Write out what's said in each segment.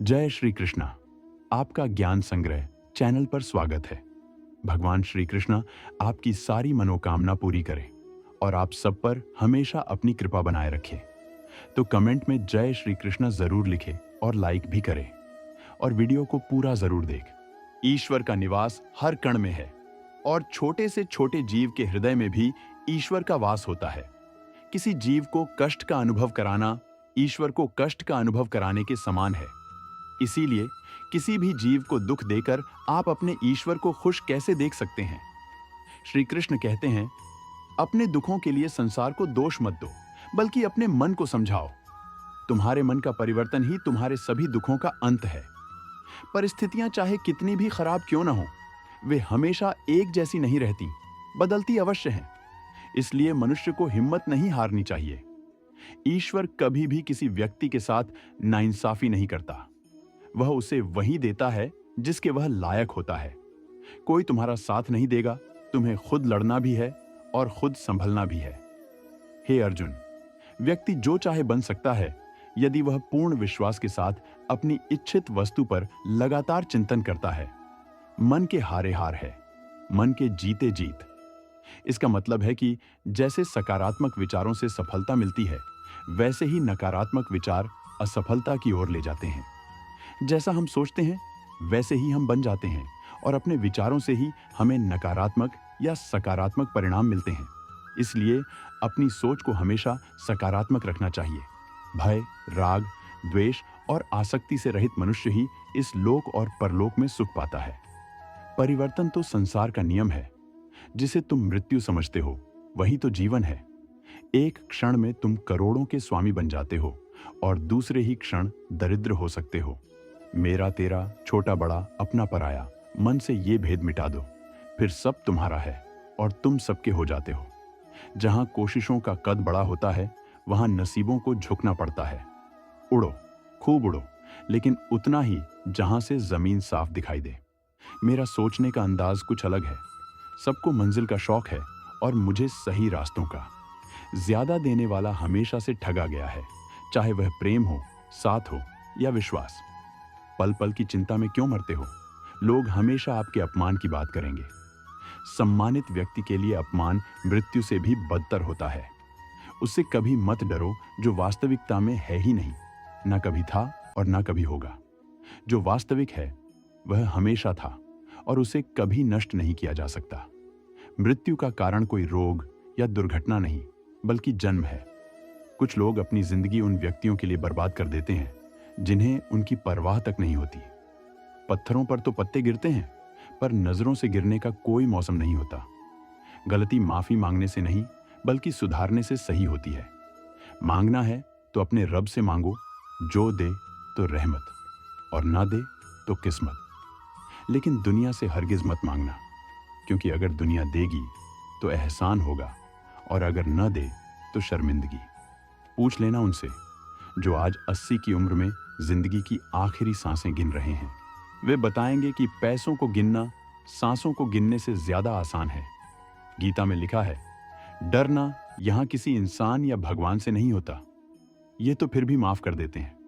जय श्री कृष्णा। आपका ज्ञान संग्रह चैनल पर स्वागत है। भगवान श्री कृष्णा आपकी सारी मनोकामना पूरी करें और आप सब पर हमेशा अपनी कृपा बनाए रखें। तो कमेंट में जय श्री कृष्णा जरूर लिखें और लाइक भी करें और वीडियो को पूरा जरूर देख। ईश्वर का निवास हर कण में है और छोटे से छोटे जीव के हृदय में भी ईश्वर का वास होता है। किसी जीव को कष्ट का अनुभव कराना ईश्वर को कष्ट का अनुभव कराने के समान है। इसीलिए किसी भी जीव को दुख देकर आप अपने ईश्वर को खुश कैसे देख सकते हैं। श्री कृष्ण कहते हैं, अपने दुखों के लिए संसार को दोष मत दो, बल्कि अपने मन को समझाओ। तुम्हारे मन का परिवर्तन ही तुम्हारे सभी दुखों का अंत है। परिस्थितियां चाहे कितनी भी खराब क्यों न हो, वे हमेशा एक जैसी नहीं रहती, बदलती अवश्य हैं। इसलिए मनुष्य को हिम्मत नहीं हारनी चाहिए। ईश्वर कभी भी किसी व्यक्ति के साथ नाइंसाफी नहीं करता। वह उसे वही देता है जिसके वह लायक होता है। कोई तुम्हारा साथ नहीं देगा, तुम्हें खुद लड़ना भी है और खुद संभलना भी है। हे अर्जुन, व्यक्ति जो चाहे बन सकता है यदि वह पूर्ण विश्वास के साथ अपनी इच्छित वस्तु पर लगातार चिंतन करता है। मन के हारे हार है, मन के जीते जीत। इसका मतलब है कि जैसे सकारात्मक विचारों से सफलता मिलती है, वैसे ही नकारात्मक विचार असफलता की ओर ले जाते हैं। जैसा हम सोचते हैं वैसे ही हम बन जाते हैं और अपने विचारों से ही हमें नकारात्मक या सकारात्मक परिणाम मिलते हैं। इसलिए अपनी सोच को हमेशा सकारात्मक रखना चाहिए। भय, राग, द्वेष और आसक्ति से रहित मनुष्य ही इस लोक और परलोक में सुख पाता है। परिवर्तन तो संसार का नियम है। जिसे तुम मृत्यु समझते हो वही तो जीवन है। एक क्षण में तुम करोड़ों के स्वामी बन जाते हो और दूसरे ही क्षण दरिद्र हो सकते हो। मेरा तेरा, छोटा बड़ा, अपना पराया, मन से ये भेद मिटा दो, फिर सब तुम्हारा है और तुम सबके हो जाते हो। जहां कोशिशों का कद बड़ा होता है, वहां नसीबों को झुकना पड़ता है। उड़ो, खूब उड़ो, लेकिन उतना ही जहां से जमीन साफ दिखाई दे। मेरा सोचने का अंदाज कुछ अलग है। सबको मंजिल का शौक है और मुझे सही रास्तों का। ज्यादा देने वाला हमेशा से ठगा गया है, चाहे वह प्रेम हो, साथ हो या विश्वास। पल पल की चिंता में क्यों मरते हो? लोग हमेशा आपके अपमान की बात करेंगे। सम्मानित व्यक्ति के लिए अपमान मृत्यु से भी बदतर होता है। उससे कभी मत डरो जो वास्तविकता में है ही नहीं, ना कभी था और ना कभी होगा। जो वास्तविक है वह हमेशा था और उसे कभी नष्ट नहीं किया जा सकता। मृत्यु का कारण कोई रोग या दुर्घटना नहीं, बल्कि जन्म है। कुछ लोग अपनी जिंदगी उन व्यक्तियों के लिए बर्बाद कर देते हैं जिन्हें उनकी परवाह तक नहीं होती। पत्थरों पर तो पत्ते गिरते हैं, पर नजरों से गिरने का कोई मौसम नहीं होता। गलती माफी मांगने से नहीं, बल्कि सुधारने से सही होती है। मांगना है तो अपने रब से मांगो, जो दे तो रहमत और ना दे तो किस्मत। लेकिन दुनिया से हरगिज मत मांगना, क्योंकि अगर दुनिया देगी तो एहसान होगा और अगर न दे तो शर्मिंदगी। पूछ लेना उनसे जो आज 80 की उम्र में जिंदगी की आखिरी सांसें गिन रहे हैं। वे बताएंगे कि पैसों को गिनना सांसों को गिनने से ज्यादा आसान है। गीता में लिखा है, डरना यहां किसी इंसान या भगवान से नहीं होता। ये तो फिर भी माफ कर देते हैं।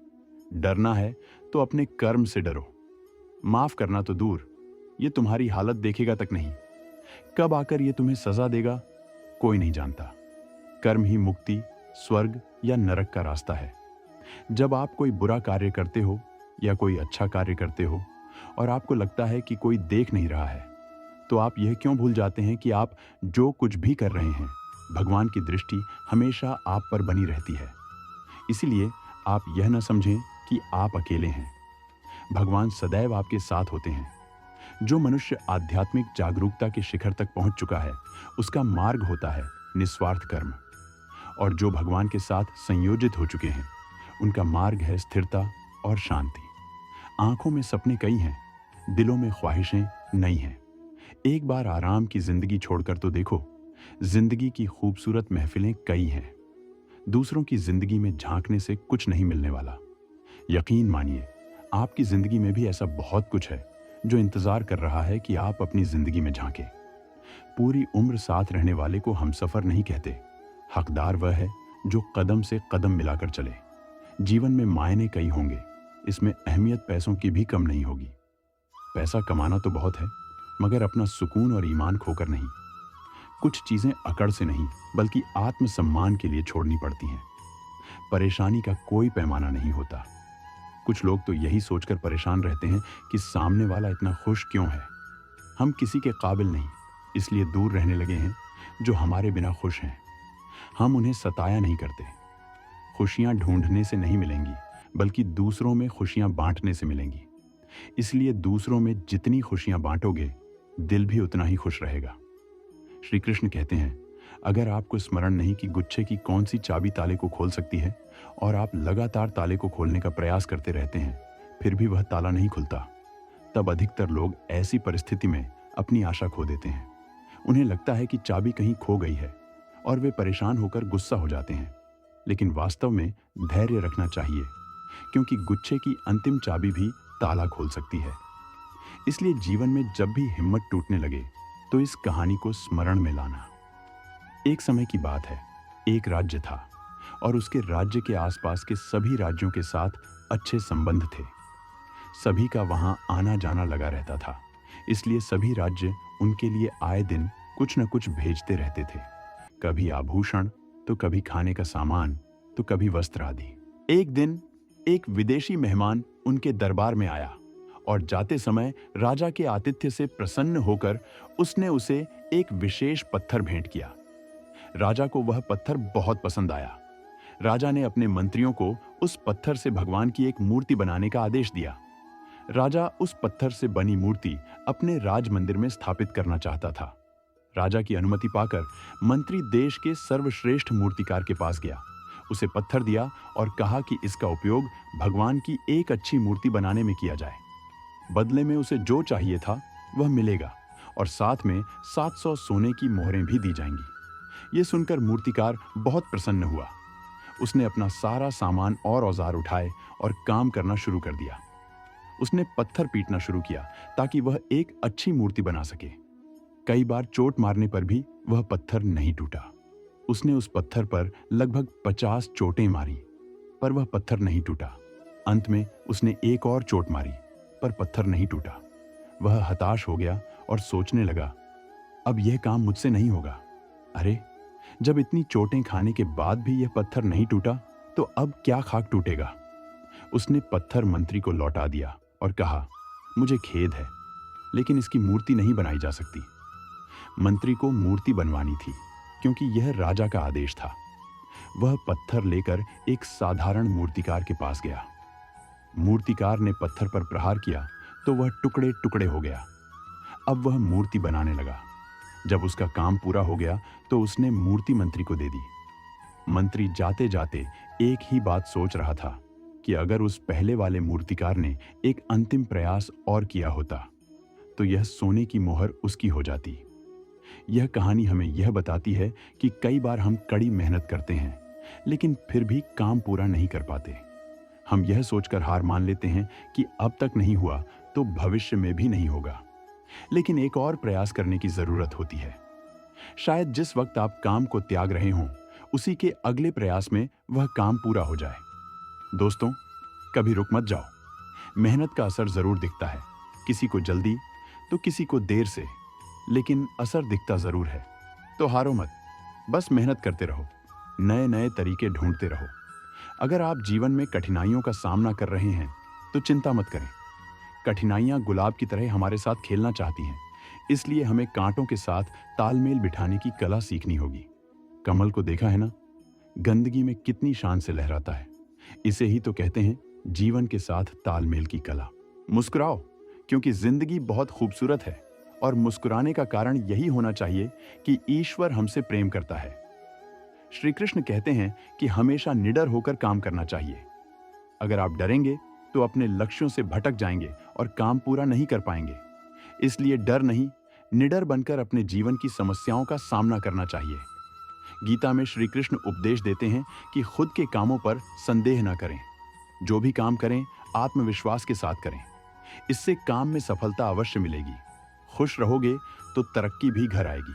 डरना है तो अपने कर्म से डरो। माफ करना तो दूर, ये तुम्हारी हालत देखेगा तक नहीं। कब आकर ये तुम्हें सजा देगा कोई नहीं जानता। कर्म ही मुक्ति, स्वर्ग या नरक का रास्ता है। जब आप कोई बुरा कार्य करते हो या कोई अच्छा कार्य करते हो और आपको लगता है कि कोई देख नहीं रहा है, तो आप यह क्यों भूल जाते हैं कि आप जो कुछ भी कर रहे हैं, भगवान की दृष्टि हमेशा आप पर बनी रहती है। इसीलिए आप यह न समझें कि आप अकेले हैं। भगवान सदैव आपके साथ होते हैं। जो मनुष्य आध्यात्मिक जागरूकता के शिखर तक पहुंच चुका है, उसका मार्ग होता है निस्वार्थ कर्म। और जो भगवान के साथ संयोजित हो चुके हैं, उनका मार्ग है स्थिरता और शांति। आंखों में सपने कई हैं, दिलों में ख्वाहिशें नई हैं। एक बार आराम की जिंदगी छोड़कर तो देखो, जिंदगी की खूबसूरत महफिलें कई हैं। दूसरों की जिंदगी में झांकने से कुछ नहीं मिलने वाला। यकीन मानिए, आपकी जिंदगी में भी ऐसा बहुत कुछ है जो इंतजार कर रहा है कि आप अपनी जिंदगी में झांकें। पूरी उम्र साथ रहने वाले को हमसफर नहीं कहते। हकदार वह है जो कदम से कदम मिलाकर चले। जीवन में मायने कई होंगे, इसमें अहमियत पैसों की भी कम नहीं होगी। पैसा कमाना तो बहुत है, मगर अपना सुकून और ईमान खोकर नहीं। कुछ चीजें अकड़ से नहीं, बल्कि आत्मसम्मान के लिए छोड़नी पड़ती हैं। परेशानी का कोई पैमाना नहीं होता। कुछ लोग तो यही सोचकर परेशान रहते हैं कि सामने वाला इतना खुश क्यों है। हम किसी के काबिल नहीं, इसलिए दूर रहने लगे हैं जो हमारे बिना खुश हैं। हम उन्हें सताया नहीं करते। खुशियां ढूंढने से नहीं मिलेंगी, बल्कि दूसरों में खुशियां बांटने से मिलेंगी। इसलिए दूसरों में जितनी खुशियां बांटोगे, दिल भी उतना ही खुश रहेगा। श्री कृष्ण कहते हैं, अगर आपको स्मरण नहीं कि गुच्छे की कौन सी चाबी ताले को खोल सकती है और आप लगातार ताले को खोलने का प्रयास करते रहते हैं, फिर भी वह ताला नहीं खुलता, तब अधिकतर लोग ऐसी परिस्थिति में अपनी आशा खो देते हैं। उन्हें लगता है कि चाबी कहीं खो गई है और वे परेशान होकर गुस्सा हो जाते हैं। लेकिन वास्तव में धैर्य रखना चाहिए, क्योंकि गुच्छे की अंतिम चाबी भी ताला खोल सकती है। इसलिए जीवन में जब भी हिम्मत टूटने लगे, तो इस कहानी को स्मरण में लाना। एक समय की बात है, एक राज्य था और उसके राज्य के आसपास के सभी राज्यों के साथ अच्छे संबंध थे। सभी का वहां आना जाना लगा रहता था, इसलिए सभी राज्य उनके लिए आए दिन कुछ न कुछ भेजते रहते थे। कभी आभूषण, तो कभी खाने का सामान, तो कभी वस्त्र आदि। एक दिन एक विदेशी मेहमान उनके दरबार में आया और जाते समय राजा के आतिथ्य से प्रसन्न होकर उसने उसे एक विशेष पत्थर भेंट किया। राजा को वह पत्थर बहुत पसंद आया। राजा ने अपने मंत्रियों को उस पत्थर से भगवान की एक मूर्ति बनाने का आदेश दिया। राजा उस पत्थर से बनी मूर्ति अपने राज मंदिर में स्थापित करना चाहता था। राजा की अनुमति पाकर मंत्री देश के सर्वश्रेष्ठ मूर्तिकार के पास गया, उसे पत्थर दिया और कहा कि इसका उपयोग भगवान की एक अच्छी मूर्ति बनाने में किया जाए। बदले में उसे जो चाहिए था वह मिलेगा और साथ में 700 सोने की मोहरें भी दी जाएंगी। ये सुनकर मूर्तिकार बहुत प्रसन्न हुआ। उसने अपना सारा सामान और औजार उठाए और काम करना शुरू कर दिया। उसने पत्थर पीटना शुरू किया ताकि वह एक अच्छी मूर्ति बना सके। कई बार चोट मारने पर भी वह पत्थर नहीं टूटा। उसने उस पत्थर पर लगभग 50 चोटें मारी, पर वह पत्थर नहीं टूटा। अंत में उसने एक और चोट मारी, पर पत्थर नहीं टूटा। वह हताश हो गया और सोचने लगा, अब यह काम मुझसे नहीं होगा। अरे, जब इतनी चोटें खाने के बाद भी यह पत्थर नहीं टूटा, तो अब क्या खाक टूटेगा। उसने पत्थर मंत्री को लौटा दिया और कहा, मुझे खेद है, लेकिन इसकी मूर्ति नहीं बनाई जा सकती। मंत्री को मूर्ति बनवानी थी, क्योंकि यह राजा का आदेश था। वह पत्थर लेकर एक साधारण मूर्तिकार के पास गया। मूर्तिकार ने पत्थर पर प्रहार किया तो वह टुकड़े टुकड़े हो गया। अब वह मूर्ति बनाने लगा। जब उसका काम पूरा हो गया तो उसने मूर्ति मंत्री को दे दी। मंत्री जाते जाते एक ही बात सोच रहा था कि अगर उस पहले वाले मूर्तिकार ने एक अंतिम प्रयास और किया होता, तो यह सोने की मोहर उसकी हो जाती। यह कहानी हमें यह बताती है कि कई बार हम कड़ी मेहनत करते हैं, लेकिन फिर भी काम पूरा नहीं कर पाते। हम यह सोचकर हार मान लेते हैं कि अब तक नहीं हुआ तो भविष्य में भी नहीं होगा। लेकिन एक और प्रयास करने की जरूरत होती है। शायद जिस वक्त आप काम को त्याग रहे हों, उसी के अगले प्रयास में वह काम पूरा हो जाए। दोस्तों, कभी रुक मत जाओ। मेहनत का असर जरूर दिखता है, किसी को जल्दी तो किसी को देर से, लेकिन असर दिखता जरूर है। तो हारो मत, बस मेहनत करते रहो, नए नए तरीके ढूंढते रहो। अगर आप जीवन में कठिनाइयों का सामना कर रहे हैं तो चिंता मत करें। कठिनाइयां गुलाब की तरह हमारे साथ खेलना चाहती हैं, इसलिए हमें कांटों के साथ तालमेल बिठाने की कला सीखनी होगी। कमल को देखा है ना, गंदगी में कितनी शान से लहराता है। इसे ही तो कहते हैं जीवन के साथ तालमेल की कला। मुस्कुराओ, क्योंकि जिंदगी बहुत खूबसूरत है और मुस्कुराने का कारण यही होना चाहिए कि ईश्वर हमसे प्रेम करता है। श्री कृष्ण कहते हैं कि हमेशा निडर होकर काम करना चाहिए। अगर आप डरेंगे तो अपने लक्ष्यों से भटक जाएंगे और काम पूरा नहीं कर पाएंगे। इसलिए डर नहीं, निडर बनकर अपने जीवन की समस्याओं का सामना करना चाहिए। गीता में श्री कृष्ण उपदेश देते हैं कि खुद के कामों पर संदेह न करें। जो भी काम करें, आत्मविश्वास के साथ करें। इससे काम में सफलता अवश्य मिलेगी। खुश रहोगे तो तरक्की भी घर आएगी,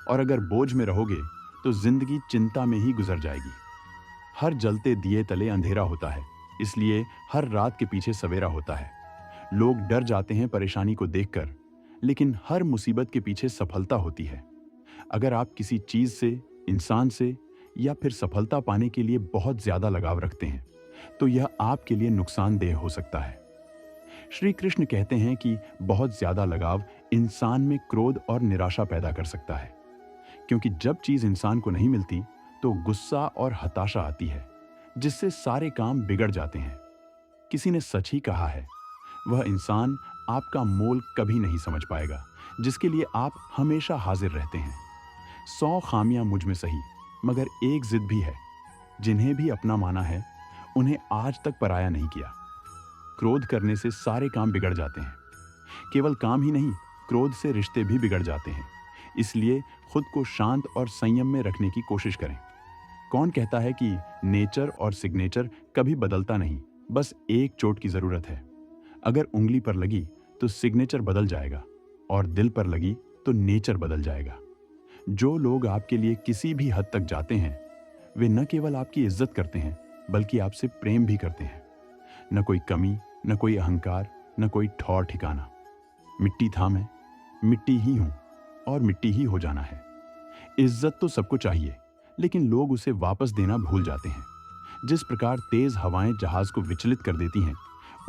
और अगर बोझ में रहोगे तो जिंदगी चिंता में ही गुजर जाएगी। हर जलते दिए तले अंधेरा होता है, इसलिए हर रात के पीछे सवेरा होता है। लोग डर जाते हैं परेशानी को देखकर, लेकिन हर मुसीबत के पीछे सफलता होती है। अगर आप किसी चीज से, इंसान से या फिर सफलता पाने के लिए बहुत ज्यादा लगाव रखते हैं, तो यह आपके लिए नुकसानदेह हो सकता है। श्री कृष्ण कहते हैं कि बहुत ज्यादा लगाव इंसान में क्रोध और निराशा पैदा कर सकता है, क्योंकि जब चीज इंसान को नहीं मिलती तो गुस्सा और हताशा आती है, जिससे सारे काम बिगड़ जाते हैं। किसी ने सच ही कहा है, वह इंसान आपका मोल कभी नहीं समझ पाएगा जिसके लिए आप हमेशा हाजिर रहते हैं। 100 खामियां मुझ में सही, मगर एक जिद भी है। जिन्हें भी अपना माना है, उन्हें आज तक पराया नहीं किया। क्रोध करने से सारे काम बिगड़ जाते हैं। केवल काम ही नहीं, क्रोध से रिश्ते भी बिगड़ जाते हैं। इसलिए खुद को शांत और संयम में रखने की कोशिश करें। कौन कहता है कि नेचर और सिग्नेचर कभी बदलता नहीं, बस एक चोट की जरूरत है। अगर उंगली पर लगी तो सिग्नेचर बदल जाएगा, और दिल पर लगी तो नेचर बदल जाएगा। जो लोग आपके लिए किसी भी हद तक जाते हैं, वे न केवल आपकी इज्जत करते हैं, बल्कि आपसे प्रेम भी करते हैं। न कोई कमी, न कोई अहंकार, न कोई ठौर ठिकाना। मिट्टी था मैं, मिट्टी ही हूं, और मिट्टी ही हो जाना है। इज्जत तो सबको चाहिए, लेकिन लोग उसे वापस देना भूल जाते हैं। जिस प्रकार तेज हवाएं जहाज को विचलित कर देती हैं,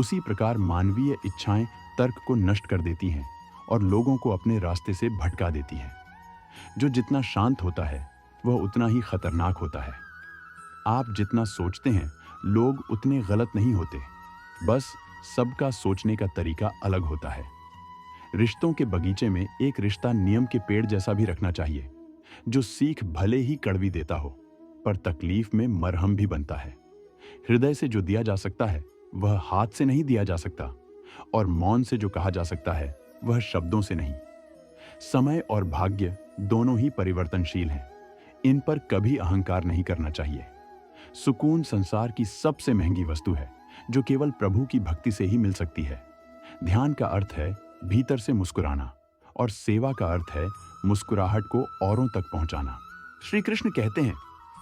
उसी प्रकार मानवीय इच्छाएं तर्क को नष्ट कर देती हैं और लोगों को अपने रास्ते से भटका देती हैं। जो जितना शांत होता है, वह उतना ही खतरनाक होता है। आप जितना सोचते हैं, लोग उतने गलत नहीं होते। बस सबका सोचने का तरीका अलग होता है। रिश्तों के बगीचे में एक रिश्ता नियम के पेड़ जैसा भी रखना चाहिए, जो सीख भले ही कड़वी देता हो, पर तकलीफ में मरहम भी बनता है। हृदय से जो दिया जा सकता है, वह हाथ से नहीं दिया जा सकता, और मौन से जो कहा जा सकता है, वह शब्दों से नहीं। समय और भाग्य दोनों ही परिवर्तनशील हैं। इन पर कभी अहंकार नहीं करना चाहिए। सुकून संसार की सबसे महंगी वस्तु है, जो केवल प्रभु की भक्ति से ही मिल सकती है। ध्यान का अर्थ है भीतर से मुस्कुराना, और सेवा का अर्थ है मुस्कुराहट को औरों तक पहुंचाना। श्री कृष्ण कहते हैं,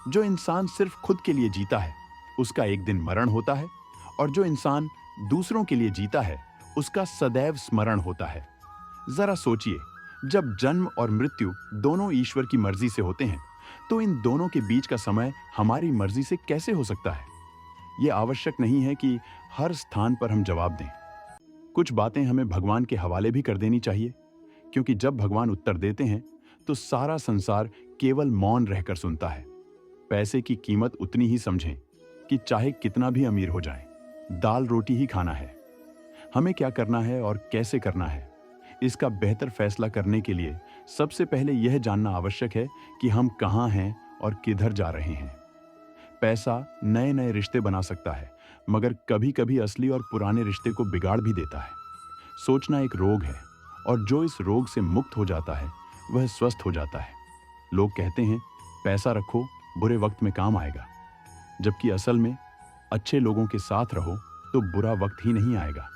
जो इंसान सिर्फ खुद के लिए जीता है, उसका एक दिन मरण होता है, और जो इंसान दूसरों के लिए जीता है, उसका सदैव स्मरण होता है। जरा सोचिए, जब जन्म और मृत्यु दोनों ईश्वर की मर्जी से होते हैं, तो इन दोनों के बीच का समय हमारी मर्जी से कैसे हो सकता है? यह आवश्यक नहीं है कि हर स्थान पर हम जवाब दें। कुछ बातें हमें भगवान के हवाले भी कर देनी चाहिए, क्योंकि जब भगवान उत्तर देते हैं, तो सारा संसार केवल मौन रहकर सुनता है। पैसे की कीमत उतनी ही समझें कि चाहे कितना भी अमीर हो जाएं, दाल रोटी ही खाना है। हमें क्या करना है और कैसे करना है, इसका बेहतर फैसला करने के लिए सबसे पहले यह जानना आवश्यक है कि हम कहाँ हैं और किधर जा रहे हैं। पैसा नए नए रिश्ते बना सकता है, मगर कभी कभी असली और पुराने रिश्ते को बिगाड़ भी देता है। सोचना एक रोग है, और जो इस रोग से मुक्त हो जाता है, वह स्वस्थ हो जाता है। लोग कहते हैं, पैसा रखो, बुरे वक्त में काम आएगा, जबकि असल में अच्छे लोगों के साथ रहो तो बुरा वक्त ही नहीं आएगा।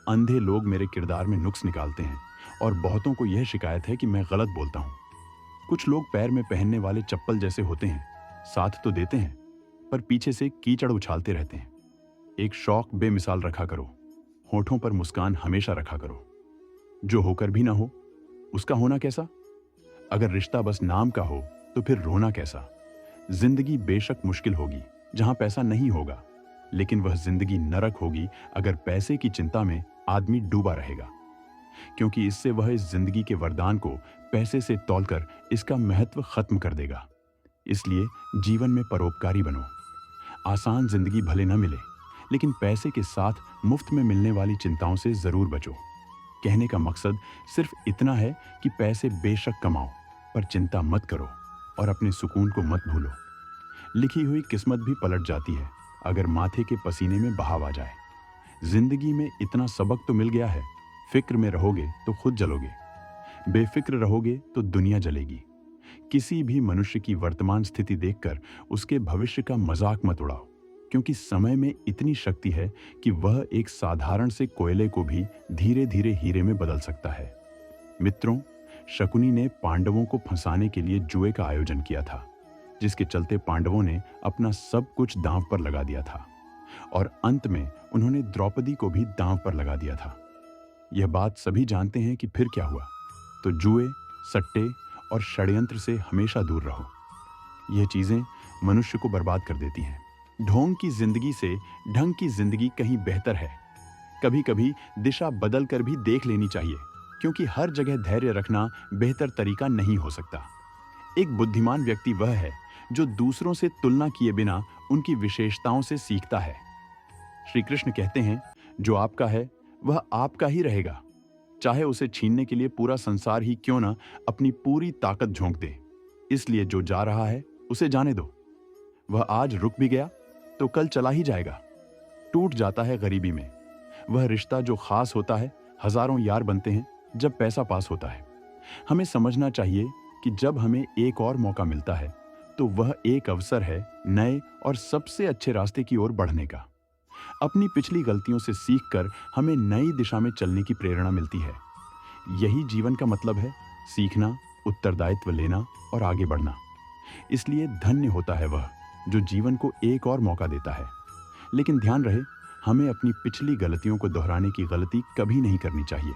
अंधे लोग मेरे किरदार में नुक्स निकालते हैं, और बहुतों को यह शिकायत है कि मैं गलत बोलता हूँ। कुछ लोग पैर में पहनने वाले चप्पल जैसे होते हैं, साथ तो देते हैं, पर पीछे से कीचड़ उछालते रहते हैं। एक शौक बेमिसाल रखा करो, होठों पर मुस्कान हमेशा रखा करो। जो होकर भी ना हो, उसका होना कैसा? अगर रिश्ता बस नाम का हो, तो फिर रोना कैसा? जिंदगी बेशक मुश्किल होगी जहां पैसा नहीं होगा, लेकिन वह जिंदगी नरक होगी अगर पैसे की चिंता में आदमी डूबा रहेगा, क्योंकि इससे वह इस जिंदगी के वरदान को पैसे से तौलकर इसका महत्व खत्म कर देगा। इसलिए जीवन में परोपकारी बनो। आसान जिंदगी भले न मिले, लेकिन पैसे के साथ मुफ्त में मिलने वाली चिंताओं से जरूर बचो। कहने का मकसद सिर्फ इतना है कि पैसे बेशक कमाओ, पर चिंता मत करो और अपने सुकून को मत भूलो। लिखी हुई किस्मत भी पलट जाती है अगर माथे के पसीने में बहाव आ जाए। जिंदगी में इतना सबक तो मिल गया है, फिक्र में रहोगे तो खुद जलोगे, बेफिक्र रहोगे तो दुनिया जलेगी। किसी भी मनुष्य की वर्तमान स्थिति देखकर उसके भविष्य का मजाक मत उड़ाओ, क्योंकि समय में इतनी शक्ति है कि वह एक साधारण से कोयले को भी धीरे धीरे हीरे में बदल सकता है। मित्रों, शकुनी ने पांडवों को फंसाने के लिए जुए का आयोजन किया था, जिसके चलते पांडवों ने अपना सब कुछ दांव पर लगा दिया था। और अंत में उन्होंने द्रौपदी को भी दांव पर लगा दिया था। यह बात सभी जानते हैं कि फिर क्या हुआ। तो जुए, सट्टे और षड्यंत्र से हमेशा दूर रहो। यह चीजें मनुष्य को बर्बाद कर देती हैं। ढोंग की जिंदगी से ढंग की जिंदगी कहीं बेहतर है। कभी कभी दिशा बदल कर भी देख लेनी चाहिए, क्योंकि हर जगह धैर्य रखना बेहतर तरीका नहीं हो सकता। एक बुद्धिमान व्यक्ति वह है जो दूसरों से तुलना किए बिना उनकी विशेषताओं से सीखता है। श्री कृष्ण कहते हैं, जो आपका है वह आपका ही रहेगा, चाहे उसे छीनने के लिए पूरा संसार ही क्यों ना अपनी पूरी ताकत झोंक दे। इसलिए जो जा रहा है उसे जाने दो। वह आज रुक भी गया तो कल चला ही जाएगा। टूट जाता है गरीबी में वह रिश्ता जो खास होता है। हजारों यार बनते हैं जब पैसा पास होता है। हमें समझना चाहिए कि जब हमें एक और मौका मिलता है तो वह एक अवसर है नए और सबसे अच्छे रास्ते की ओर बढ़ने का। अपनी पिछली गलतियों से सीखकर हमें नई दिशा में चलने की प्रेरणा मिलती है। यही जीवन का मतलब है, सीखना, उत्तरदायित्व लेना और आगे बढ़ना। इसलिए धन्य होता है वह जो जीवन को एक और मौका देता है। लेकिन ध्यान रहे, हमें अपनी पिछली गलतियों को दोहराने की गलती कभी नहीं करनी चाहिए।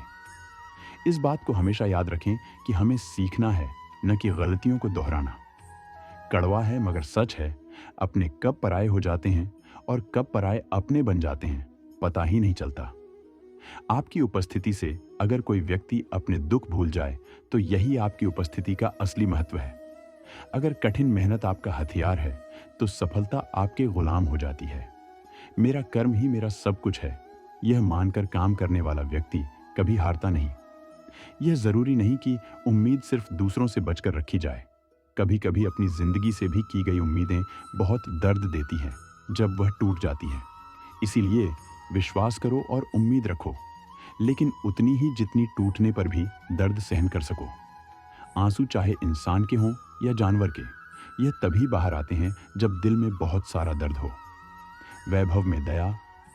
इस बात को हमेशा याद रखें कि हमें सीखना है, न कि गलतियों को दोहराना। कड़वा है मगर सच है, अपने कब पराये हो जाते हैं और कब पराये अपने बन जाते हैं पता ही नहीं चलता। आपकी उपस्थिति से अगर कोई व्यक्ति अपने दुख भूल जाए तो यही आपकी उपस्थिति का असली महत्व है। अगर कठिन मेहनत आपका हथियार है तो सफलता आपके गुलाम हो जाती है। मेरा कर्म ही मेरा सब कुछ है, यह मानकर काम करने वाला व्यक्ति कभी हारता नहीं। यह जरूरी नहीं कि उम्मीद सिर्फ दूसरों से बचकर रखी जाए। कभी कभी अपनी जिंदगी से भी की गई उम्मीदें बहुत दर्द देती हैं जब वह टूट जाती हैं। इसीलिए विश्वास करो और उम्मीद रखो, लेकिन उतनी ही जितनी टूटने पर भी दर्द सहन कर सको। आंसू चाहे इंसान के हों या जानवर के, यह तभी बाहर आते हैं जब दिल में बहुत सारा दर्द हो। वैभव में दया,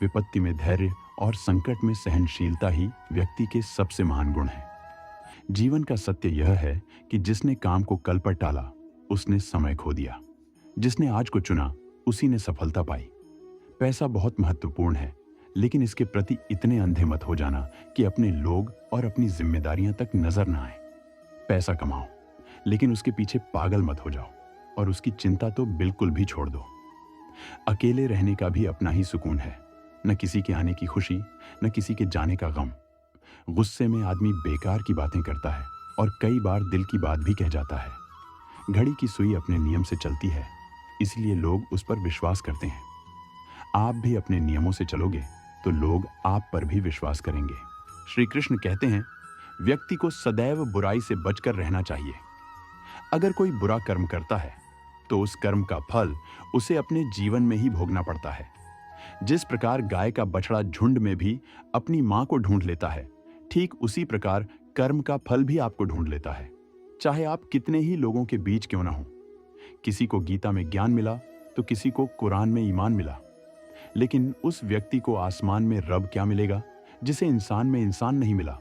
विपत्ति में धैर्य और संकट में सहनशीलता ही व्यक्ति के सबसे महान गुण हैं। जीवन का सत्य यह है कि जिसने काम को कल पर टाला उसने समय खो दिया। जिसने आज को चुना उसी ने सफलता पाई। पैसा बहुत महत्वपूर्ण है, लेकिन इसके प्रति इतने अंधे मत हो जाना कि अपने लोग और अपनी जिम्मेदारियां तक नजर ना आए। पैसा कमाओ, लेकिन उसके पीछे पागल मत हो जाओ और उसकी चिंता तो बिल्कुल भी छोड़ दो। अकेले रहने का भी अपना ही सुकून है, न किसी के आने की खुशी, न किसी के जाने का गम। गुस्से में आदमी बेकार की बातें करता है और कई बार दिल की बात भी कह जाता है। घड़ी की सुई अपने नियम से चलती है, इसलिए लोग उस पर विश्वास करते हैं। आप भी अपने नियमों से चलोगे तो लोग आप पर भी विश्वास करेंगे। श्री कृष्ण कहते हैं, व्यक्ति को सदैव बुराई से बचकर रहना चाहिए। अगर कोई बुरा कर्म करता है तो उस कर्म का फल उसे अपने जीवन में ही भोगना पड़ता है। जिस प्रकार गाय का बछड़ा झुंड में भी अपनी मां को ढूंढ लेता है, ठीक उसी प्रकार कर्म का फल भी आपको ढूंढ लेता है, चाहे आप कितने ही लोगों के बीच क्यों ना हो। किसी को गीता में ज्ञान मिला तो किसी को कुरान में ईमान मिला, लेकिन उस व्यक्ति को आसमान में रब क्या मिलेगा जिसे इंसान में इंसान नहीं मिला।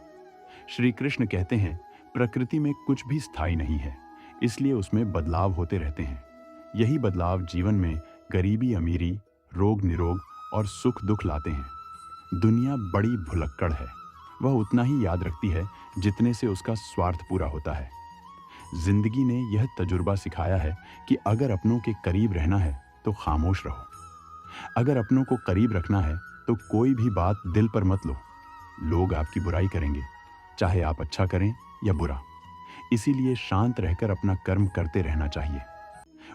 श्री कृष्ण कहते हैं, प्रकृति में कुछ भी स्थायी नहीं है, इसलिए उसमें बदलाव होते रहते हैं। यही बदलाव जीवन में गरीबी अमीरी, रोग निरोग और सुख दुख लाते हैं। दुनिया बड़ी भुलक्कड़ है, वह उतना ही याद रखती है जितने से उसका स्वार्थ पूरा होता है। जिंदगी ने यह तजुर्बा सिखाया है कि अगर अपनों के करीब रहना है तो खामोश रहो। अगर अपनों को करीब रखना है तो कोई भी बात दिल पर मत लो। लोग आपकी बुराई करेंगे, चाहे आप अच्छा करें या बुरा। इसीलिए शांत रहकर अपना कर्म करते रहना चाहिए।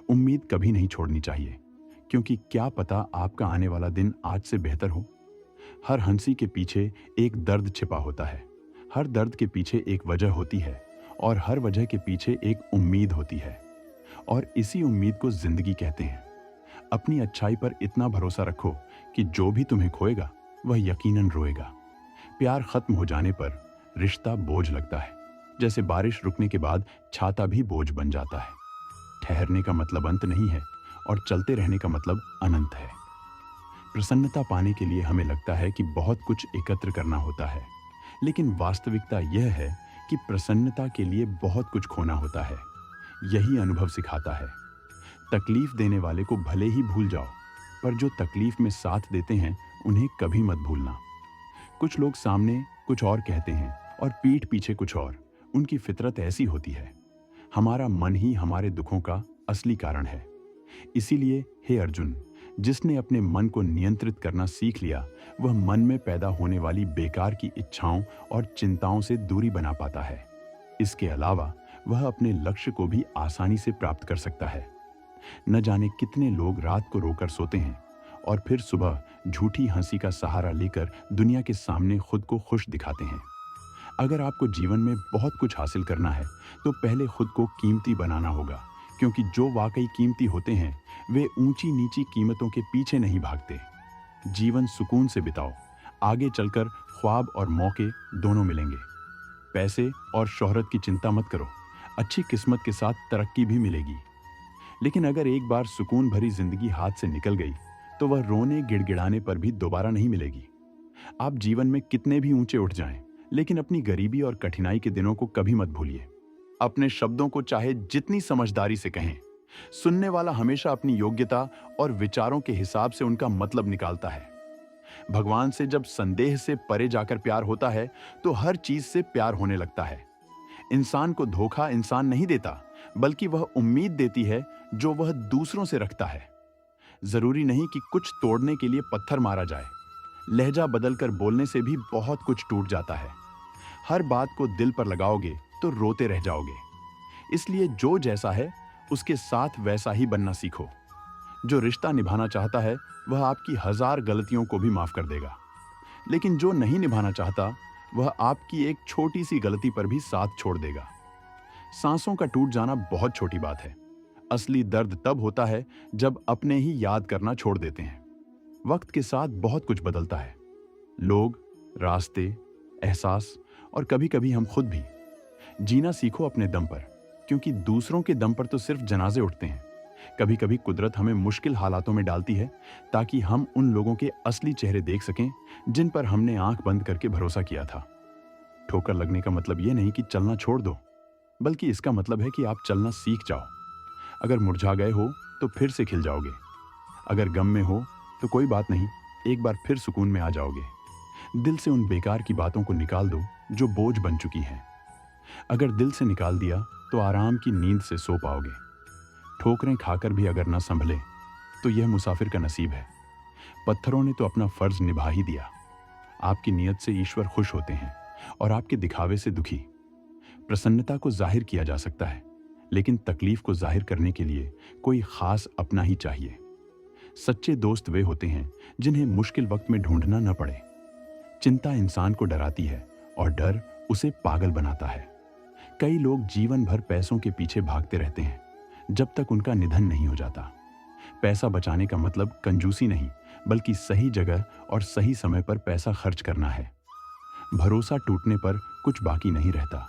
उम्मीद कभी नहीं छोड़नी चाहिए, क्योंकि क्या पता आपका आने वाला दिन आज से बेहतर हो। हर हंसी के पीछे एक दर्द छिपा होता है, हर दर्द के पीछे एक वजह होती है और हर वजह के पीछे एक उम्मीद होती है, और इसी उम्मीद को जिंदगी कहते हैं। अपनी अच्छाई पर इतना भरोसा रखो कि जो भी तुम्हें खोएगा वह यकीनन रोएगा। प्यार खत्म हो जाने पर रिश्ता बोझ लगता है, जैसे बारिश रुकने के बाद छाता भी बोझ बन जाता है। ठहरने का मतलब अंत नहीं है और चलते रहने का मतलब अनंत है। प्रसन्नता पाने के लिए हमें लगता है कि बहुत कुछ एकत्र करना होता है, लेकिन वास्तविकता यह है कि प्रसन्नता के लिए बहुत कुछ खोना होता है। यही अनुभव सिखाता है। तकलीफ देने वाले को भले ही भूल जाओ, पर जो तकलीफ में साथ देते हैं उन्हें कभी मत भूलना। कुछ लोग सामने कुछ और कहते हैं और पीठ पीछे कुछ और। उनकी फितरत ऐसी होती है। हमारा मन ही हमारे दुखों का असली कारण है। इसीलिए हे अर्जुन, जिसने अपने मन को नियंत्रित करना सीख लिया, वह मन में पैदा होने वाली बेकार की इच्छाओं और चिंताओं से दूरी बना पाता है। इसके अलावा वह अपने लक्ष्य को भी आसानी से प्राप्त कर सकता है। न जाने कितने लोग रात को रोकर सोते हैं और फिर सुबह झूठी हंसी का सहारा लेकर दुनिया के सामने खुद को खुश दिखाते हैं। अगर आपको जीवन में बहुत कुछ हासिल करना है तो पहले खुद को कीमती बनाना होगा, क्योंकि जो वाकई कीमती होते हैं वे ऊंची नीची कीमतों के पीछे नहीं भागते। जीवन सुकून से बिताओ, आगे चलकर ख्वाब और मौके दोनों मिलेंगे। पैसे और शोहरत की चिंता मत करो, अच्छी किस्मत के साथ तरक्की भी मिलेगी। लेकिन अगर एक बार सुकून भरी जिंदगी हाथ से निकल गई तो वह रोने गिड़गिड़ाने पर भी दोबारा नहीं मिलेगी। आप जीवन में कितने भी ऊंचे उठ जाएं, लेकिन अपनी गरीबी और कठिनाई के दिनों को कभी मत भूलिए। अपने शब्दों को चाहे जितनी समझदारी से कहें, सुनने वाला हमेशा अपनी योग्यता और विचारों के हिसाब से उनका मतलब निकालता है। भगवान से जब संदेह से परे जाकर प्यार होता है तो हर चीज से प्यार होने लगता है। इंसान को धोखा इंसान नहीं देता, बल्कि वह उम्मीद देती है जो वह दूसरों से रखता है। जरूरी नहीं कि कुछ तोड़ने के लिए पत्थर मारा जाए, लहजा बदलकर बोलने से भी बहुत कुछ टूट जाता है। हर बात को दिल पर लगाओगे तो रोते रह जाओगे। इसलिए जो जैसा है उसके साथ वैसा ही बनना सीखो। जो रिश्ता निभाना चाहता है वह आपकी 1000 गलतियों को भी माफ कर देगा, लेकिन जो नहीं निभाना चाहता वह आपकी एक छोटी सी गलती पर भी साथ छोड़ देगा। सांसों का टूट जाना बहुत छोटी बात है। असली दर्द तब होता है जब अपने ही याद करना छोड़ देते हैं। वक्त के साथ बहुत कुछ बदलता है, लोग, रास्ते, एहसास और कभी कभी हम खुद भी। जीना सीखो अपने दम पर, क्योंकि दूसरों के दम पर तो सिर्फ जनाजे उठते हैं। कभी कभी कुदरत हमें मुश्किल हालातों में डालती है ताकि हम उन लोगों के असली चेहरे देख सकें जिन पर हमने आंख बंद करके भरोसा किया था। ठोकर लगने का मतलब यह नहीं कि चलना छोड़ दो, बल्कि इसका मतलब है कि आप चलना सीख जाओ। अगर मुरझा गए हो तो फिर से खिल जाओगे। अगर गम में हो तो कोई बात नहीं, एक बार फिर सुकून में आ जाओगे। दिल से उन बेकार की बातों को निकाल दो जो बोझ बन चुकी हैं। अगर दिल से निकाल दिया तो आराम की नींद से सो पाओगे। ठोकरें खाकर भी अगर ना संभले तो यह मुसाफिर का नसीब है। पत्थरों ने तो अपना फर्ज निभा ही दिया। आपकी नीयत से ईश्वर खुश होते हैं और आपके दिखावे से दुखी। प्रसन्नता को जाहिर किया जा सकता है, लेकिन तकलीफ को जाहिर करने के लिए कोई खास अपना ही चाहिए। सच्चे दोस्त वे होते हैं जिन्हें मुश्किल वक्त में ढूंढना न पड़े। चिंता इंसान को डराती है और डर उसे पागल बनाता है। कई लोग जीवन भर पैसों के पीछे भागते रहते हैं जब तक उनका निधन नहीं हो जाता। पैसा बचाने का मतलब कंजूसी नहीं, बल्कि सही जगह और सही समय पर पैसा खर्च करना है। भरोसा टूटने पर कुछ बाकी नहीं रहता।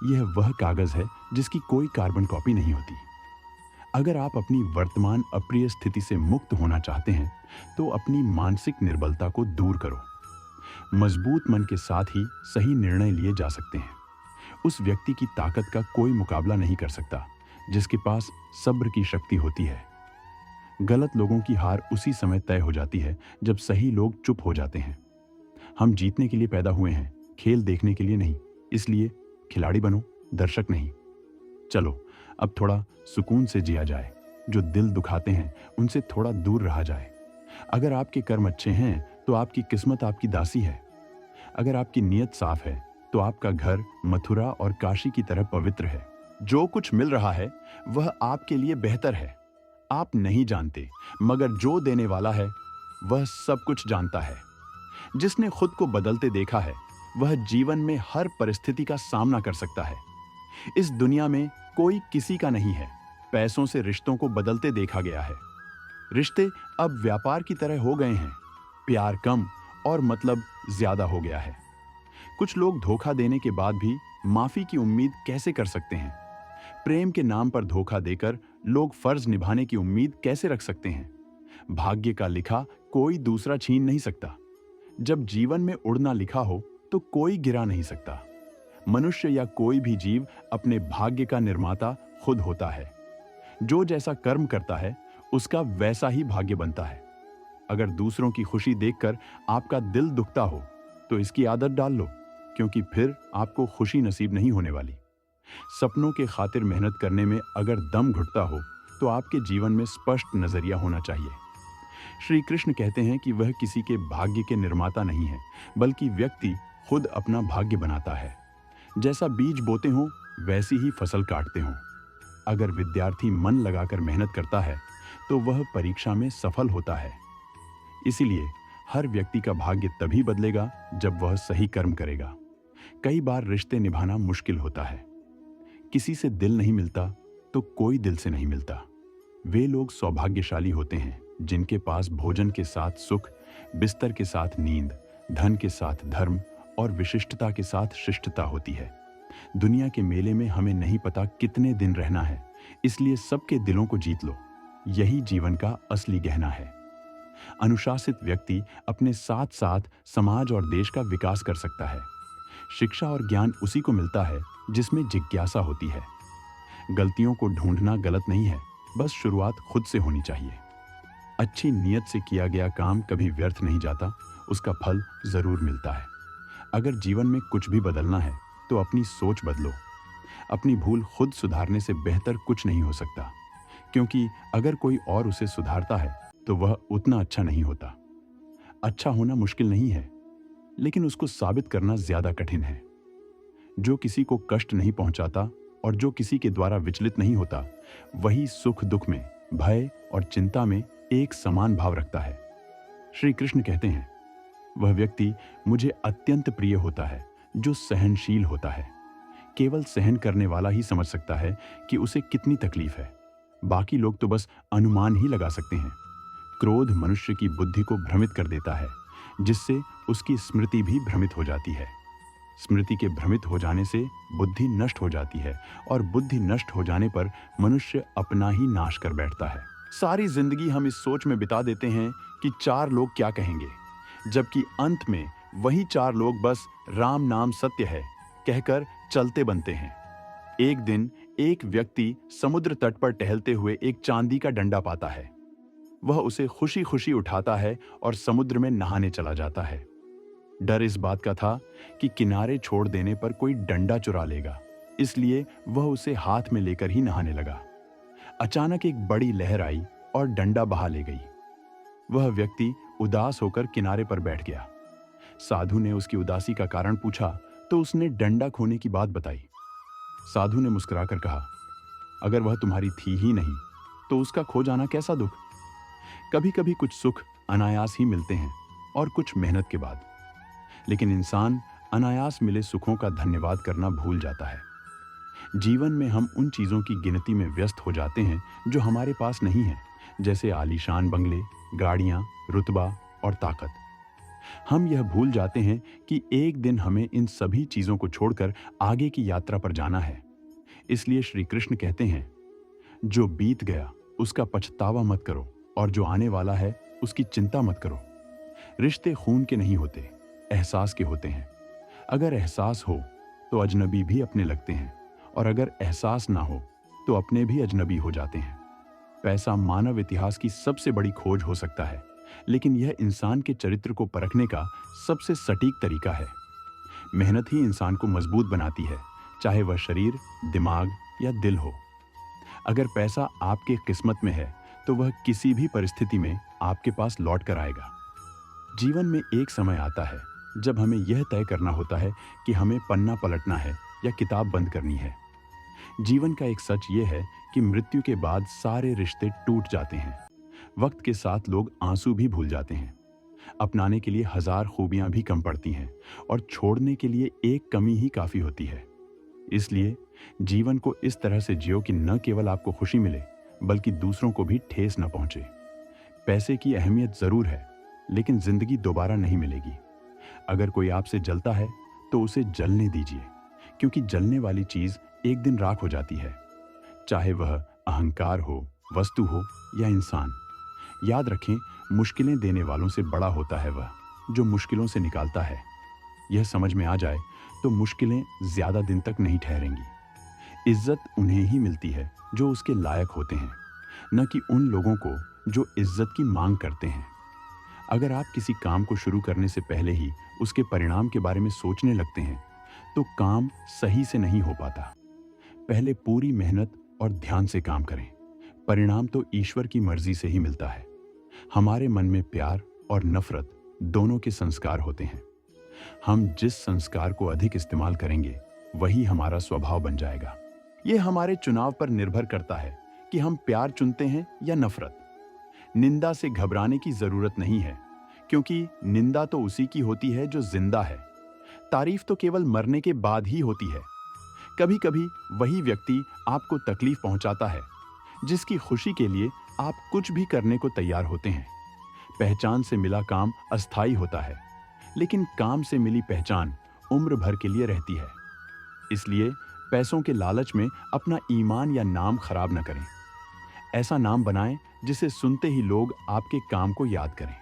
यह वह कागज है जिसकी कोई कार्बन कॉपी नहीं होती। अगर आप अपनी वर्तमान अप्रिय स्थिति से मुक्त होना चाहते हैं तो अपनी मानसिक निर्बलता को दूर करो। मजबूत मन के साथ ही सही निर्णय लिए जा सकते हैं। उस व्यक्ति की ताकत का कोई मुकाबला नहीं कर सकता जिसके पास सब्र की शक्ति होती है। गलत लोगों की हार उसी समय तय हो जाती है जब सही लोग चुप हो जाते हैं। हम जीतने के लिए पैदा हुए हैं, खेल देखने के लिए नहीं। इसलिए खिलाड़ी बनो, दर्शक नहीं। चलो अब थोड़ा सुकून से जिया जाए। जो दिल दुखाते हैं उनसे थोड़ा दूर रहा जाए। अगर आपके कर्म अच्छे हैं तो आपकी किस्मत आपकी दासी है। अगर आपकी नीयत साफ है तो आपका घर मथुरा और काशी की तरह पवित्र है। जो कुछ मिल रहा है वह आपके लिए बेहतर है। आप नहीं जानते, मगर जो देने वाला है वह सब कुछ जानता है। जिसने खुद को बदलते देखा है वह जीवन में हर परिस्थिति का सामना कर सकता है। इस दुनिया में कोई किसी का नहीं है। पैसों से रिश्तों को बदलते देखा गया है। रिश्ते अब व्यापार की तरह हो गए हैं। प्यार कम और मतलब ज्यादा हो गया है। कुछ लोग धोखा देने के बाद भी माफी की उम्मीद कैसे कर सकते हैं? प्रेम के नाम पर धोखा देकर लोग फर्ज निभाने की उम्मीद कैसे रख सकते हैं? भाग्य का लिखा कोई दूसरा छीन नहीं सकता। जब जीवन में उड़ना लिखा हो तो कोई गिरा नहीं सकता। मनुष्य या कोई भी जीव अपने भाग्य का निर्माता खुद होता है। जो जैसा कर्म करता है उसका वैसा ही भाग्य बनता है। अगर दूसरों की खुशी देखकर आपका दिल दुखता हो तो इसकी आदत डाल लो, क्योंकि फिर आपको खुशी नसीब नहीं होने वाली। सपनों के खातिर मेहनत करने में अगर दम घुटता हो तो आपके जीवन में स्पष्ट नजरिया होना चाहिए। श्री कृष्ण कहते हैं कि वह किसी के भाग्य के निर्माता नहीं है, बल्कि व्यक्ति खुद अपना भाग्य बनाता है। जैसा बीज बोते हो वैसी ही फसल काटते हो। अगर विद्यार्थी मन लगाकर मेहनत करता है तो वह परीक्षा में सफल होता है। इसीलिए हर व्यक्ति का भाग्य तभी बदलेगा जब वह सही कर्म करेगा। कई बार रिश्ते निभाना मुश्किल होता है। किसी से दिल नहीं मिलता तो कोई दिल से नहीं मिलता। वे लोग सौभाग्यशाली होते हैं जिनके पास भोजन के साथ सुख, बिस्तर के साथ नींद, धन के साथ धर्म और विशिष्टता के साथ शिष्टता होती है। दुनिया के मेले में हमें नहीं पता कितने दिन रहना है, इसलिए सबके दिलों को जीत लो। यही जीवन का असली गहना है। अनुशासित व्यक्ति अपने साथ साथ समाज और देश का विकास कर सकता है। शिक्षा और ज्ञान उसी को मिलता है जिसमें जिज्ञासा होती है। गलतियों को ढूंढना गलत नहीं है, बस शुरुआत खुद से होनी चाहिए। अच्छी नीयत से किया गया काम कभी व्यर्थ नहीं जाता, उसका फल जरूर मिलता है। अगर जीवन में कुछ भी बदलना है तो अपनी सोच बदलो। अपनी भूल खुद सुधारने से बेहतर कुछ नहीं हो सकता, क्योंकि अगर कोई और उसे सुधारता है तो वह उतना अच्छा नहीं होता। अच्छा होना मुश्किल नहीं है, लेकिन उसको साबित करना ज्यादा कठिन है। जो किसी को कष्ट नहीं पहुंचाता और जो किसी के द्वारा विचलित नहीं होता, वही सुख दुख में, भय और चिंता में एक समान भाव रखता है। श्री कृष्ण कहते हैं, वह व्यक्ति मुझे अत्यंत प्रिय होता है जो सहनशील होता है। केवल सहन करने वाला ही समझ सकता है कि उसे कितनी तकलीफ है। बाकी लोग तो बस अनुमान ही लगा सकते हैं। क्रोध मनुष्य की बुद्धि को भ्रमित कर देता है, जिससे उसकी स्मृति भी भ्रमित हो जाती है। स्मृति के भ्रमित हो जाने से बुद्धि नष्ट हो जाती है, और बुद्धि नष्ट हो जाने पर मनुष्य अपना ही नाश कर बैठता है। सारी जिंदगी हम इस सोच में बिता देते हैं कि 4 लोग क्या कहेंगे, जबकि अंत में वही 4 लोग बस राम नाम सत्य है कहकर चलते बनते हैं। एक दिन एक व्यक्ति समुद्र तट पर टहलते हुए एक चांदी का डंडा पाता है। वह उसे खुशी खुशी उठाता है और समुद्र में नहाने चला जाता है। डर इस बात का था कि किनारे छोड़ देने पर कोई डंडा चुरा लेगा, इसलिए वह उसे हाथ में लेकर ही नहाने लगा। अचानक एक बड़ी लहर आई और डंडा बहा ले गई। वह व्यक्ति उदास होकर किनारे पर बैठ गया। साधु ने उसकी उदासी का कारण पूछा तो उसने डंडा खोने की बात बताई। साधु ने मुस्कुराकर कहा, अगर वह तुम्हारी थी ही नहीं तो उसका खो जाना कैसा दुख। कभी कभी कुछ सुख अनायास ही मिलते हैं और कुछ मेहनत के बाद, लेकिन इंसान अनायास मिले सुखों का धन्यवाद करना भूल जाता है। जीवन में हम उन चीजों की गिनती में व्यस्त हो जाते हैं जो हमारे पास नहीं है, जैसे आलीशान बंगले, गाड़ियां, रुतबा और ताकत। हम यह भूल जाते हैं कि एक दिन हमें इन सभी चीजों को छोड़कर आगे की यात्रा पर जाना है। इसलिए श्री कृष्ण कहते हैं, जो बीत गया उसका पछतावा मत करो, और जो आने वाला है उसकी चिंता मत करो। रिश्ते खून के नहीं होते, एहसास के होते हैं। अगर एहसास हो तो अजनबी भी अपने लगते हैं, और अगर एहसास ना हो तो अपने भी अजनबी हो जाते हैं। पैसा मानव इतिहास की सबसे बड़ी खोज हो सकता है, लेकिन यह इंसान के चरित्र को परखने का सबसे सटीक तरीका है। मेहनत ही इंसान को मजबूत बनाती है, चाहे वह शरीर, दिमाग या दिल हो। अगर पैसा आपके किस्मत में है तो वह किसी भी परिस्थिति में आपके पास लौट कर आएगा। जीवन में एक समय आता है जब हमें यह तय करना होता है कि हमें पन्ना पलटना है या किताब बंद करनी है। जीवन का एक सच यह है कि मृत्यु के बाद सारे रिश्ते टूट जाते हैं। वक्त के साथ लोग आंसू भी भूल जाते हैं। अपनाने के लिए 1000 खूबियां भी कम पड़ती हैं, और छोड़ने के लिए एक कमी ही काफी होती है। इसलिए जीवन को इस तरह से जियो कि न केवल आपको खुशी मिले, बल्कि दूसरों को भी ठेस न पहुंचे। पैसे की अहमियत जरूर है, लेकिन जिंदगी दोबारा नहीं मिलेगी। अगर कोई आपसे जलता है तो उसे जलने दीजिए, क्योंकि जलने वाली चीज एक दिन राख हो जाती है, चाहे वह अहंकार हो, वस्तु हो या इंसान। याद रखें, मुश्किलें देने वालों से बड़ा होता है वह जो मुश्किलों से निकालता है। यह समझ में आ जाए तो मुश्किलें ज्यादा दिन तक नहीं ठहरेंगी। इज्जत उन्हें ही मिलती है जो उसके लायक होते हैं, न कि उन लोगों को जो इज्जत की मांग करते हैं। अगर आप किसी काम को शुरू करने से पहले ही उसके परिणाम के बारे में सोचने लगते हैं, तो काम सही से नहीं हो पाता। पहले पूरी मेहनत और ध्यान से काम करें। परिणाम तो ईश्वर की मर्जी से ही मिलता है। हमारे मन में प्यार और नफरत दोनों के संस्कार होते हैं। हम जिस संस्कार को अधिक इस्तेमाल करेंगे, वही हमारा स्वभाव बन जाएगा। ये हमारे चुनाव पर निर्भर करता है कि हम प्यार चुनते हैं या नफरत। निंदा से घबराने की जरूरत नहीं है, क्योंकि निंदा तो उसी की होती है जो जिंदा है। तारीफ तो केवल मरने के बाद ही होती है। कभी कभी वही व्यक्ति आपको तकलीफ पहुंचाता है जिसकी खुशी के लिए आप कुछ भी करने को तैयार होते हैं। पहचान से मिला काम अस्थायी होता है, लेकिन काम से मिली पहचान उम्र भर के लिए रहती है। इसलिए पैसों के लालच में अपना ईमान या नाम खराब न करें। ऐसा नाम बनाएं जिसे सुनते ही लोग आपके काम को याद करें।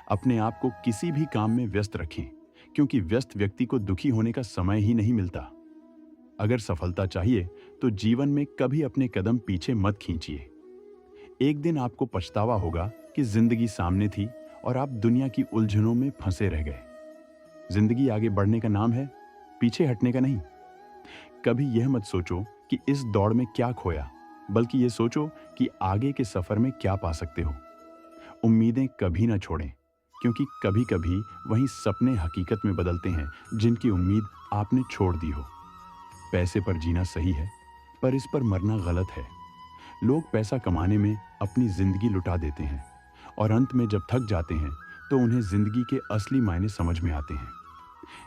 अपने आप को किसी भी काम में व्यस्त रखें, क्योंकि व्यस्त व्यक्ति को दुखी होने का समय ही नहीं मिलता। अगर सफलता चाहिए तो जीवन में कभी अपने कदम पीछे मत खींचिए। एक दिन आपको पछतावा होगा कि जिंदगी सामने थी और आप दुनिया की उलझनों में फंसे रह गए। जिंदगी आगे बढ़ने का नाम है, पीछे हटने का नहीं। कभी यह मत सोचो कि इस दौड़ में क्या खोया, बल्कि ये सोचो कि आगे के सफर में क्या पा सकते हो। उम्मीदें कभी ना छोड़ें, क्योंकि कभी कभी वही सपने हकीकत में बदलते हैं जिनकी उम्मीद आपने छोड़ दी हो। पैसे पर जीना सही है, पर इस पर मरना गलत है। लोग पैसा कमाने में अपनी जिंदगी लुटा देते हैं और अंत में जब थक जाते हैं तो उन्हें जिंदगी के असली मायने समझ में आते हैं।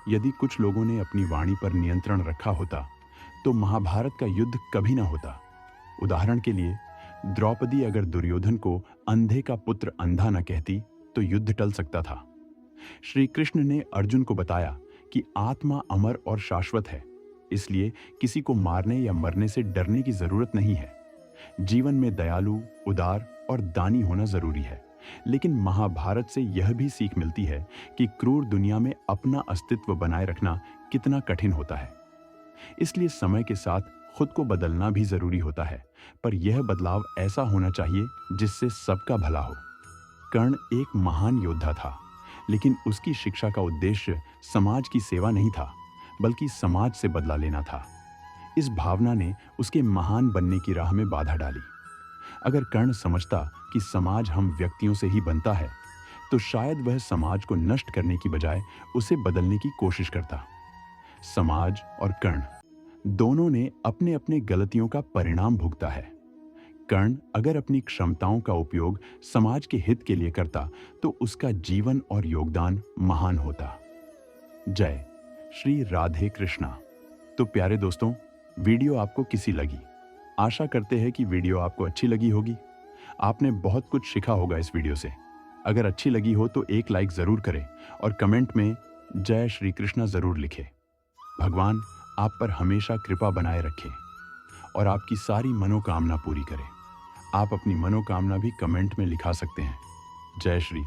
यदि कुछ लोगों ने अपनी वाणी पर नियंत्रण रखा होता तो महाभारत का युद्ध कभी ना होता। उदाहरण के लिए, द्रौपदी अगर दुर्योधन को अंधे का पुत्र अंधा न कहती तो युद्ध टल सकता था। श्री कृष्ण ने अर्जुन को बताया कि आत्मा अमर और शाश्वत है, इसलिए किसी को मारने या मरने से डरने की जरूरत नहीं है। जीवन में दयालु, उदार और दानी होना जरूरी है, लेकिन महाभारत से यह भी सीख मिलती है कि क्रूर दुनिया में अपना अस्तित्व बनाए रखना कितना कठिन होता है। इसलिए समय के साथ खुद को बदलना भी जरूरी होता है, पर यह बदलाव ऐसा होना चाहिए जिससे सबका भला हो। कर्ण एक महान योद्धा था, लेकिन उसकी शिक्षा का उद्देश्य समाज की सेवा नहीं था, बल्कि समाज से बदला लेना था। इस भावना ने उसके महान बनने की राह में बाधा डाली। अगर कर्ण समझता कि समाज हम व्यक्तियों से ही बनता है, तो शायद वह समाज को नष्ट करने की बजाय उसे बदलने की कोशिश करता। समाज और कर्ण दोनों ने अपने अपने गलतियों का परिणाम भुगता है। कर्ण अगर अपनी क्षमताओं का उपयोग समाज के हित के लिए करता तो उसका जीवन और योगदान महान होता। जय श्री राधे कृष्णा। तो प्यारे दोस्तों, वीडियो आपको कैसी लगी? आशा करते हैं कि वीडियो आपको अच्छी लगी होगी। आपने बहुत कुछ सीखा होगा इस वीडियो से। अगर अच्छी लगी हो तो एक लाइक जरूर करें और कमेंट में जय श्री कृष्णा जरूर लिखें। भगवान आप पर हमेशा कृपा बनाए रखे और आपकी सारी मनोकामना पूरी करे। आप अपनी मनोकामना भी कमेंट में लिखा सकते हैं। जय श्री